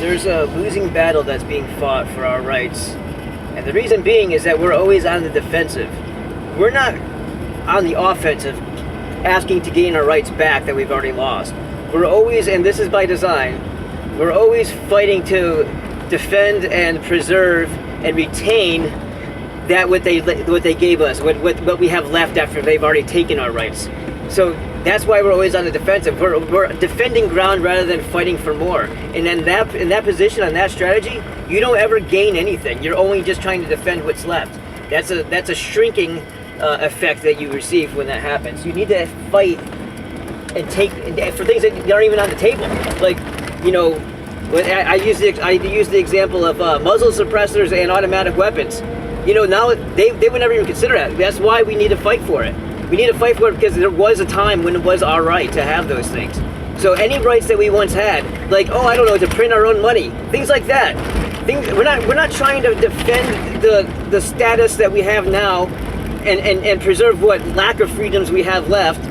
there's a losing battle that's being fought for our rights. And the reason being is that we're always on the defensive. We're not on the offensive, asking to gain our rights back that we've already lost. We're always, and this is by design, we're always fighting to defend and preserve and retain that what they gave us, what we have left after they've already taken our rights. So that's why we're always on the defensive. We're defending ground rather than fighting for more. And in that position, on that strategy, you don't ever gain anything. You're only just trying to defend what's left. That's a shrinking effect that you receive when that happens. You need to fight and take for things that aren't even on the table. Like, you know, I use the example of muzzle suppressors and automatic weapons. You know, now they would never even consider that. That's why we need to fight for it. We need to fight for it because there was a time when it was our right to have those things. So any rights that we once had, like, oh, I don't know, to print our own money, things like that. We're not trying to defend the status that we have now and preserve what lack of freedoms we have left.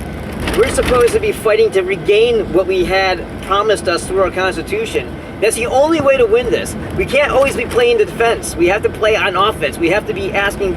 We're supposed to be fighting to regain what we had promised us through our Constitution. That's the only way to win this. We can't always be playing the defense. We have to play on offense. We have to be asking,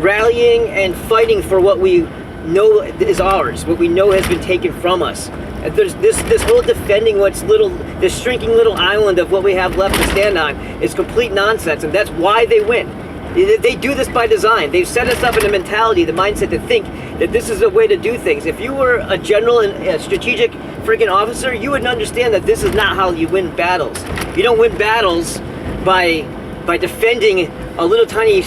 rallying, and fighting for what we know is ours, what we know has been taken from us. And there's this whole defending what's little, this shrinking little island of what we have left to stand on is complete nonsense, and that's why they win. They do this by design. They've set us up in a mentality, the mindset to think that this is a way to do things. If you were a general and a strategic freaking officer, you would understand that this is not how you win battles. You don't win battles by defending a little tiny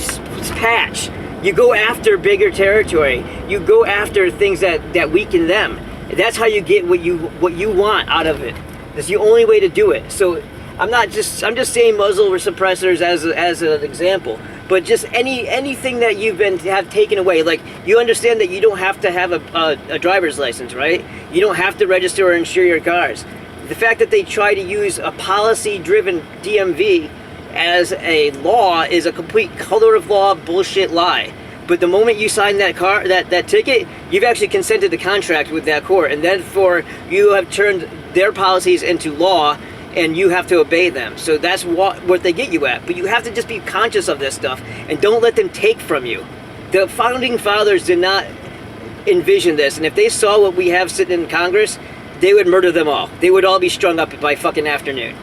patch. You go after bigger territory. You go after things that weaken them. That's how you get what you want out of it. That's the only way to do it. So I'm just saying muzzle suppressors as an example. But just anything that have taken away, like you understand that you don't have to have a driver's license, right? You don't have to register or insure your cars. The fact that they try to use a policy-driven DMV as a law is a complete color of law bullshit lie. But the moment you sign that ticket, you've actually consented to contract with that court, and therefore you have turned their policies into law, and you have to obey them. So that's what they get you at. But you have to just be conscious of this stuff and don't let them take from you. The founding fathers did not envision this, and if they saw what we have sitting in Congress, they would murder them all. They would all be strung up by fucking afternoon.